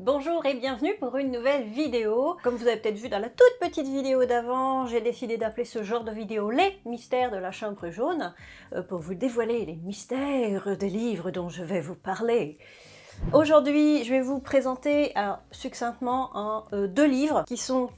Bonjour et bienvenue pour une nouvelle vidéo. Comme vous avez peut-être vu dans la toute petite vidéo d'avant, j'ai décidé d'appeler ce genre de vidéo les mystères de la chambre jaune pour vous dévoiler les mystères des livres dont je vais vous parler. Aujourd'hui, je vais vous présenter succinctement deux livres qui sont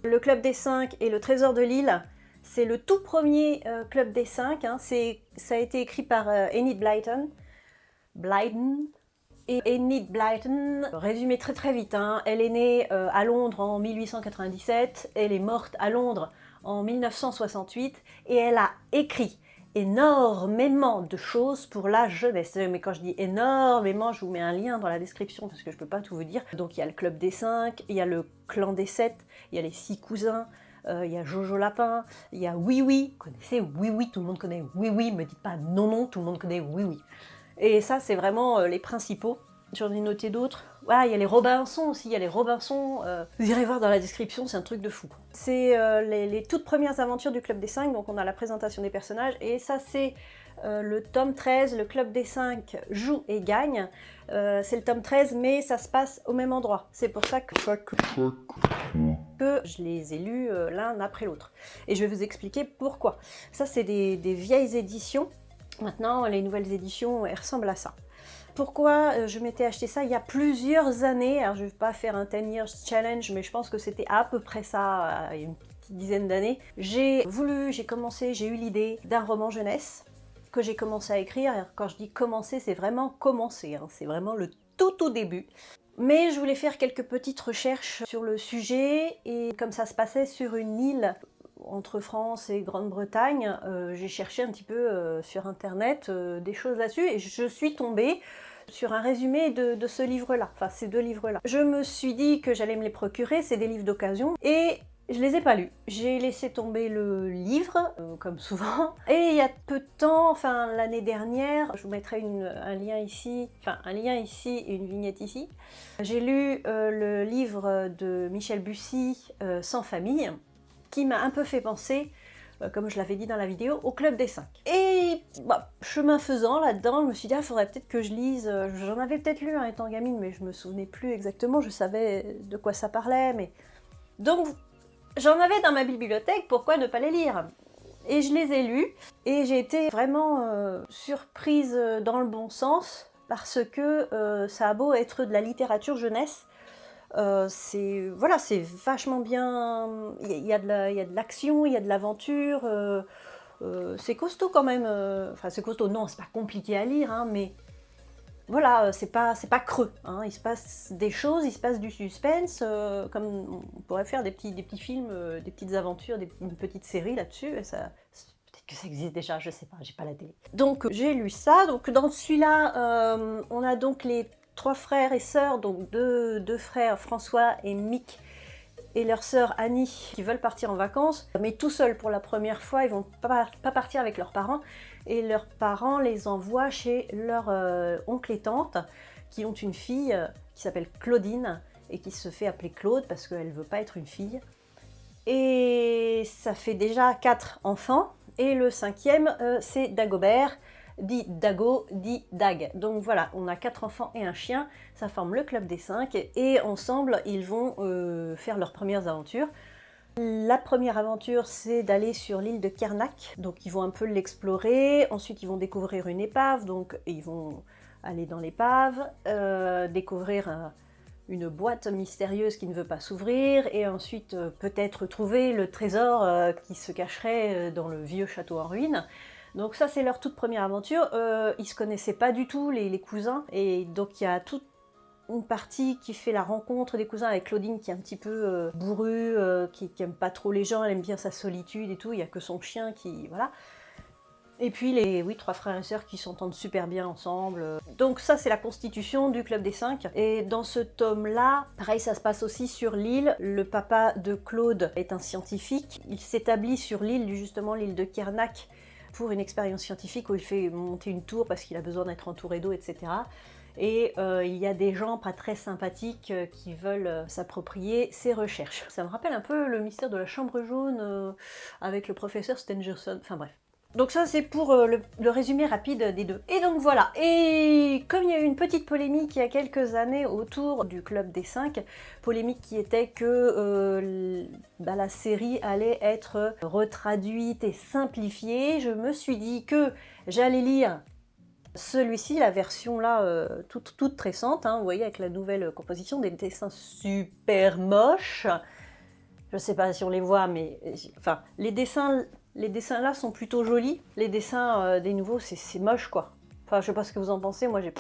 Le Club des 5 et Le Trésor de l'île. C'est le tout premier Club des 5, hein. Ça a été écrit par Enid Blyton. Et Enid Blyton, résumé très vite, hein, elle est née à Londres en 1897, elle est morte à Londres en 1968 et elle a écrit énormément de choses pour la jeunesse. Mais quand je dis énormément, je vous mets un lien dans la description parce que je peux pas tout vous dire. Donc il y a le Club des 5, il y a le Clan des 7, il y a les 6 cousins, il y a Jojo Lapin, il y a Oui Oui. Vous connaissez Oui Oui, tout le monde connaît Oui Oui, me dites pas non non, tout le monde connaît Oui Oui. Et ça, c'est vraiment les principaux. J'en ai noté d'autres. Voilà, il y a les Robinson aussi, il y a les Robinson. Vous irez voir dans la description, c'est un truc de fou. C'est les toutes premières aventures du Club des 5, donc on a la présentation des personnages. Et ça, c'est le tome 13, le Club des 5 joue et gagne. C'est le tome 13, mais ça se passe au même endroit. C'est pour ça que je les ai lus l'un après l'autre. Et je vais vous expliquer pourquoi. Ça, c'est des vieilles éditions. Maintenant, les nouvelles éditions, elles ressemblent à ça. Pourquoi je m'étais acheté ça il y a plusieurs années? Alors je ne vais pas faire un 10 years challenge, mais je pense que c'était à peu près ça, il y a une petite dizaine d'années. J'ai eu l'idée d'un roman jeunesse que j'ai commencé à écrire. Alors, quand je dis commencer, c'est vraiment commencer, hein, c'est vraiment le tout début. Mais je voulais faire quelques petites recherches sur le sujet, et comme ça se passait sur une île entre France et Grande-Bretagne, j'ai cherché un petit peu sur internet des choses là-dessus, et je suis tombée sur un résumé de ce livre-là, enfin ces deux livres-là. Je me suis dit que j'allais me les procurer, c'est des livres d'occasion, et je les ai pas lus. J'ai laissé tomber le livre, comme souvent, et il y a peu de temps, enfin l'année dernière, je vous mettrai un lien ici et une vignette ici, j'ai lu le livre de Michel Bussy, Sans famille, qui m'a un peu fait penser, comme je l'avais dit dans la vidéo, au Club des 5. Et chemin faisant là-dedans, je me suis dit, il faudrait peut-être que je lise, j'en avais peut-être lu un étant gamine, mais je me souvenais plus exactement, je savais de quoi ça parlait, mais... Donc, j'en avais dans ma bibliothèque, pourquoi ne pas les lire? Et je les ai lus, et j'ai été vraiment surprise dans le bon sens, parce que ça a beau être de la littérature jeunesse, c'est vachement bien, il y a de l'action, il y a de l'aventure, c'est costaud quand même, enfin c'est costaud, non, c'est pas compliqué à lire, hein, mais voilà, c'est pas creux, hein, il se passe des choses, il se passe du suspense, comme on pourrait faire des petits films, des petites aventures, une petite série là-dessus, et ça... Peut-être que ça existe déjà, je sais pas, j'ai pas la télé. Donc j'ai lu ça, donc dans celui-là, on a donc les 3 frères et sœurs, donc deux frères, François et Mick, et leur sœur Annie, qui veulent partir en vacances, mais tout seuls pour la première fois, ils vont pas partir avec leurs parents, et leurs parents les envoient chez leur oncle et tante, qui ont une fille qui s'appelle Claudine, et qui se fait appeler Claude, parce qu'elle veut pas être une fille. Et ça fait déjà 4 enfants, et le 5e, c'est Dagobert, dit Dago, dit Dag. Donc voilà, on a 4 enfants et un chien, ça forme le Club des 5, et ensemble, ils vont faire leurs premières aventures. La première aventure, c'est d'aller sur l'île de Kernak, donc ils vont un peu l'explorer, ensuite ils vont découvrir une épave, donc ils vont aller dans l'épave, découvrir une boîte mystérieuse qui ne veut pas s'ouvrir, et ensuite peut-être trouver le trésor qui se cacherait dans le vieux château en ruine. Donc ça, c'est leur toute première aventure. Ils se connaissaient pas du tout, les cousins, et donc il y a toute une partie qui fait la rencontre des cousins avec Claudine, qui est un petit peu bourrue, qui aime pas trop les gens, elle aime bien sa solitude et tout, il y a que son chien qui... voilà. Et puis les 3 frères et sœurs qui s'entendent super bien ensemble. Donc ça, c'est la constitution du Club des 5. Et dans ce tome-là, pareil, ça se passe aussi sur l'île. Le papa de Claude est un scientifique. Il s'établit sur l'île, justement l'île de Kernak, pour une expérience scientifique où il fait monter une tour parce qu'il a besoin d'être entouré d'eau, etc. Et il y a des gens pas très sympathiques qui veulent s'approprier ses recherches. Ça me rappelle un peu le mystère de la chambre jaune avec le professeur Stangerson, enfin bref. Donc ça c'est pour le résumé rapide des deux. Et donc voilà, et comme il y a eu une petite polémique il y a quelques années autour du Club des 5, polémique qui était que la série allait être retraduite et simplifiée, je me suis dit que j'allais lire celui-ci, la version là, toute récente, hein, vous voyez, avec la nouvelle composition, des dessins super moches. Je sais pas si on les voit, mais enfin, les dessins là sont plutôt jolis. Les dessins des nouveaux, c'est moche, quoi. Enfin, je sais pas ce que vous en pensez, moi j'ai...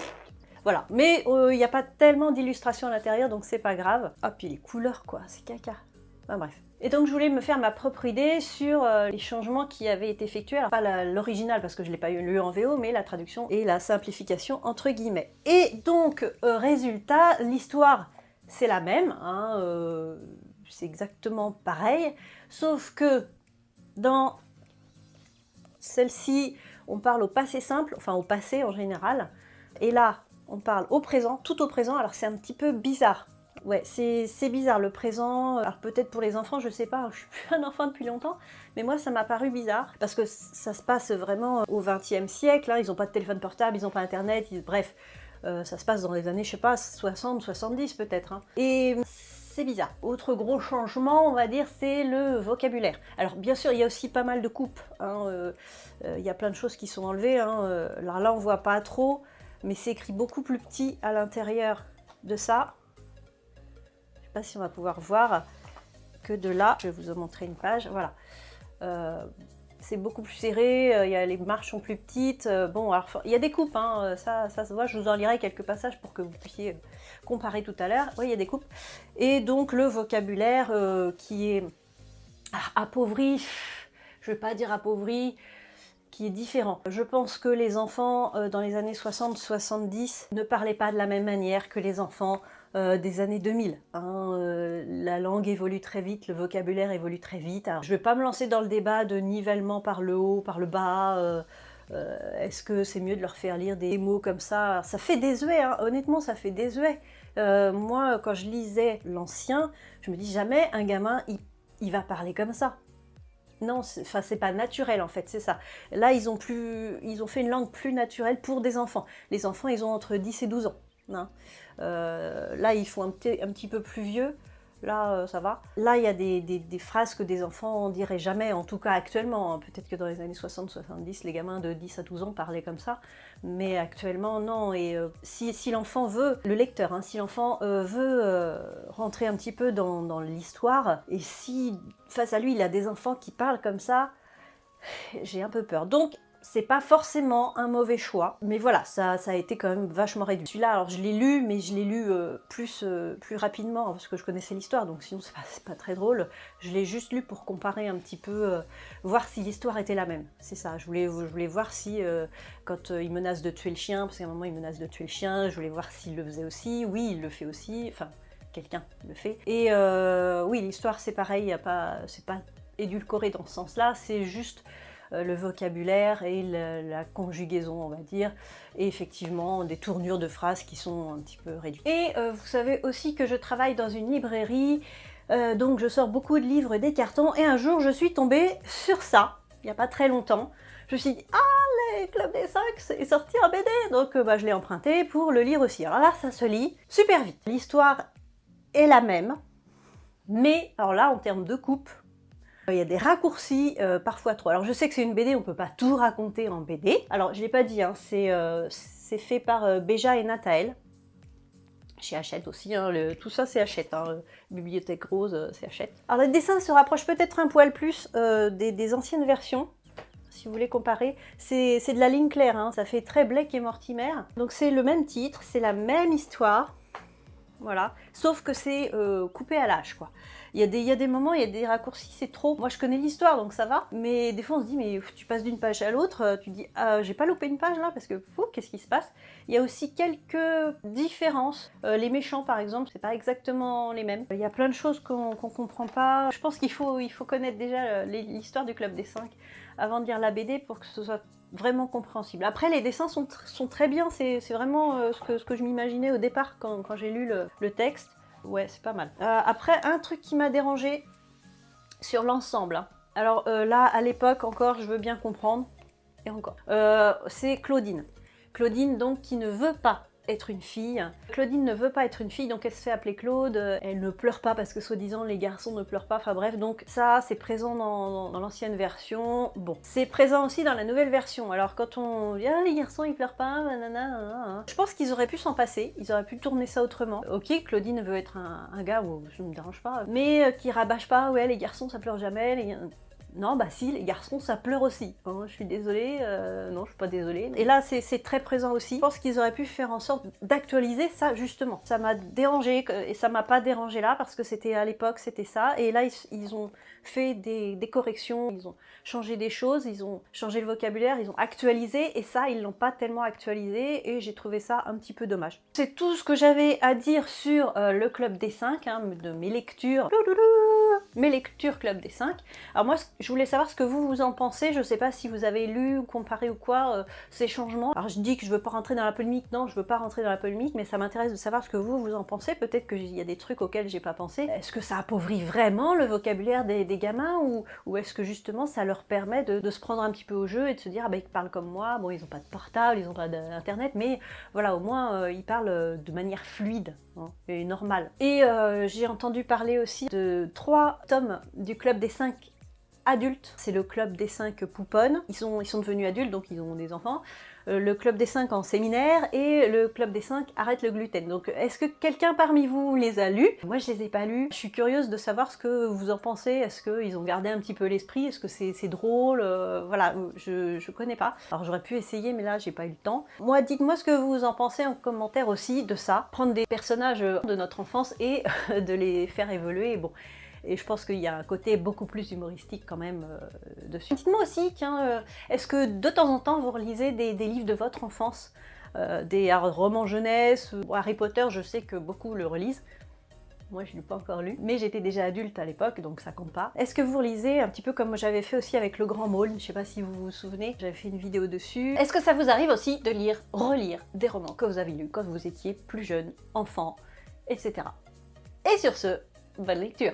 Voilà, mais il n'y a pas tellement d'illustrations à l'intérieur, donc c'est pas grave. Ah, puis les couleurs, quoi, c'est caca. Enfin bref. Et donc je voulais me faire ma propre idée sur les changements qui avaient été effectués, alors pas l'original parce que je ne l'ai pas lu en VO, mais la traduction et la simplification entre guillemets. Et donc, résultat, l'histoire c'est la même, hein, c'est exactement pareil, sauf que dans celle-ci, on parle au passé simple, enfin au passé en général, et là, on parle au présent, tout au présent, alors c'est un petit peu bizarre. Ouais, c'est bizarre le présent, alors peut-être pour les enfants, je sais pas, je suis plus un enfant depuis longtemps, mais moi ça m'a paru bizarre, parce que ça se passe vraiment au XXe siècle, hein, ils n'ont pas de téléphone portable, ils n'ont pas internet, bref, ça se passe dans les années, je sais pas, 60, 70 peut-être, hein. Et c'est bizarre. Autre gros changement, on va dire, c'est le vocabulaire. Alors bien sûr, il y a aussi pas mal de coupes, hein, il y a plein de choses qui sont enlevées, hein, alors là on voit pas trop, mais c'est écrit beaucoup plus petit à l'intérieur de ça. Je sais pas si on va pouvoir voir que de là. Je vais vous montrer une page, voilà. C'est beaucoup plus serré, les marches sont plus petites. Bon, alors il y a des coupes, hein, ça se voit, je vous en lirai quelques passages pour que vous puissiez comparer tout à l'heure. Oui, il y a des coupes. Et donc le vocabulaire qui est appauvri, je ne vais pas dire appauvri, qui est différent. Je pense que les enfants dans les années 60-70 ne parlaient pas de la même manière que les enfants des années 2000. Hein. La langue évolue très vite, le vocabulaire évolue très vite. Alors, je ne vais pas me lancer dans le débat de nivellement par le haut, par le bas. Est-ce que c'est mieux de leur faire lire des mots comme ça? Ça fait désuet, hein. Honnêtement, ça fait désuet. Moi, quand je lisais l'ancien, je me dis jamais un gamin, il va parler comme ça. Non, c'est pas naturel en fait, c'est ça. Là, ils ont fait une langue plus naturelle pour des enfants. Les enfants, ils ont entre 10 et 12 ans. Hein. Là, ils font un petit peu plus vieux. Là, ça va. Là, il y a des phrases que des enfants ne diraient jamais, en tout cas actuellement. Peut-être que dans les années 60-70, les gamins de 10 à 12 ans parlaient comme ça. Mais actuellement, non. Et si l'enfant veut, le lecteur, hein, si l'enfant veut rentrer un petit peu dans l'histoire, et si face à lui, il a des enfants qui parlent comme ça, j'ai un peu peur. Donc, c'est pas forcément un mauvais choix, mais voilà, ça a été quand même vachement réduit. Celui-là, alors je l'ai lu, mais je l'ai lu plus rapidement, parce que je connaissais l'histoire, donc sinon c'est pas très drôle. Je l'ai juste lu pour comparer un petit peu, voir si l'histoire était la même. C'est ça, je voulais voir si, quand il menace de tuer le chien, parce qu'à un moment il menace de tuer le chien, je voulais voir s'il le faisait aussi. Oui, il le fait aussi, enfin, quelqu'un le fait. Et oui, l'histoire c'est pareil, c'est pas édulcoré dans ce sens-là, c'est juste le vocabulaire et la conjugaison, on va dire, et effectivement des tournures de phrases qui sont un petit peu réduites. Et vous savez aussi que je travaille dans une librairie, donc je sors beaucoup de livres et des cartons, et un jour je suis tombée sur ça, il n'y a pas très longtemps. Je me suis dit, ah, les Club des 5 est sorti en BD, donc je l'ai emprunté pour le lire aussi. Alors là, ça se lit super vite. L'histoire est la même, mais alors là, en termes de coupe, il y a des raccourcis, parfois trop. Alors je sais que c'est une BD, on ne peut pas tout raconter en BD. Alors je ne l'ai pas dit, hein, c'est fait par Béja et Nathael. Chez Hachette aussi, hein, tout ça c'est Hachette. Hein, Bibliothèque Rose, c'est Hachette. Alors le dessin se rapproche peut-être un poil plus des anciennes versions. Si vous voulez comparer, c'est de la ligne claire, hein, ça fait très Blake et Mortimer. Donc c'est le même titre, c'est la même histoire. Voilà, sauf que c'est coupé à l'âge, quoi. Il y a des moments, il y a des raccourcis, c'est trop. Moi, je connais l'histoire, donc ça va. Mais des fois, on se dit, mais tu passes d'une page à l'autre, tu te dis, ah, j'ai pas loupé une page là, parce que, qu'est-ce qui se passe? Il y a aussi quelques différences. Les méchants, par exemple, c'est pas exactement les mêmes. Il y a plein de choses qu'on comprend pas. Je pense qu'il faut connaître déjà l'histoire du Club des 5 avant de lire la BD pour que ce soit vraiment compréhensible. Après, les dessins sont très bien, c'est vraiment ce que je m'imaginais au départ quand j'ai lu le texte. Ouais, c'est pas mal. Après, un truc qui m'a dérangé sur l'ensemble. Hein. Alors là, à l'époque encore, je veux bien comprendre. et encore. C'est Claudine. Claudine donc qui ne veut pas être une fille. Claudine ne veut pas être une fille, donc elle se fait appeler Claude. Elle ne pleure pas parce que soi-disant les garçons ne pleurent pas. Enfin bref, donc ça c'est présent dans l'ancienne version. Bon, c'est présent aussi dans la nouvelle version. Alors quand on dit ah les garçons ils pleurent pas, nanana, je pense qu'ils auraient pu s'en passer. Ils auraient pu tourner ça autrement. Ok, Claudine veut être un gars, où ça me dérange pas, mais qui rabâche pas. Ouais les garçons ça pleure jamais. Non, bah si, les garçons, ça pleure aussi. Hein, je suis désolée, non, je suis pas désolée. Et là, c'est très présent aussi. Je pense qu'ils auraient pu faire en sorte d'actualiser ça, justement. Ça m'a dérangé, et ça m'a pas dérangé là, parce que c'était à l'époque, c'était ça. Et là, ils ont fait des corrections, ils ont changé des choses, ils ont changé le vocabulaire, ils ont actualisé, et ça, ils l'ont pas tellement actualisé, et j'ai trouvé ça un petit peu dommage. C'est tout ce que j'avais à dire sur le Club des 5, hein, de mes lectures. Mes lectures Club des 5. Alors moi, je voulais savoir ce que vous en pensez. Je sais pas si vous avez lu ou comparé ou quoi ces changements. Alors je dis que je veux pas rentrer dans la polémique. Non, je veux pas rentrer dans la polémique, mais ça m'intéresse de savoir ce que vous en pensez. Peut-être qu'il y a des trucs auxquels j'ai pas pensé. Est-ce que ça appauvrit vraiment le vocabulaire des gamins ou est-ce que justement ça leur permet de se prendre un petit peu au jeu et de se dire ah bah ils parlent comme moi. Bon, ils ont pas de portable, ils ont pas d'internet, mais voilà, au moins ils parlent de manière fluide, hein, et normale. Et j'ai entendu parler aussi de 3 tomes du Club des 5 adultes. C'est le Club des 5 pouponnes. Ils sont devenus adultes, donc ils ont des enfants. Le Club des 5 en séminaire et le Club des 5 arrête le gluten. Donc est-ce que quelqu'un parmi vous les a lus? Moi je les ai pas lus. Je suis curieuse de savoir ce que vous en pensez. Est-ce qu'ils ont gardé un petit peu l'esprit? Est-ce que c'est drôle? Voilà, je connais pas. Alors j'aurais pu essayer mais là j'ai pas eu le temps. Moi dites-moi ce que vous en pensez en commentaire aussi de ça. Prendre des personnages de notre enfance et de les faire évoluer. Bon. Et je pense qu'il y a un côté beaucoup plus humoristique quand même dessus. Dites-moi aussi, tiens, est-ce que de temps en temps vous relisez des livres de votre enfance, des romans jeunesse, ou Harry Potter, je sais que beaucoup le relisent. Moi, je ne l'ai pas encore lu, mais j'étais déjà adulte à l'époque, donc ça compte pas. Est-ce que vous relisez un petit peu comme j'avais fait aussi avec Le Grand Maulne? Je sais pas si vous vous souvenez, j'avais fait une vidéo dessus. Est-ce que ça vous arrive aussi de lire, relire des romans que vous avez lus quand vous étiez plus jeune, enfant, etc. Et sur ce, bonne lecture!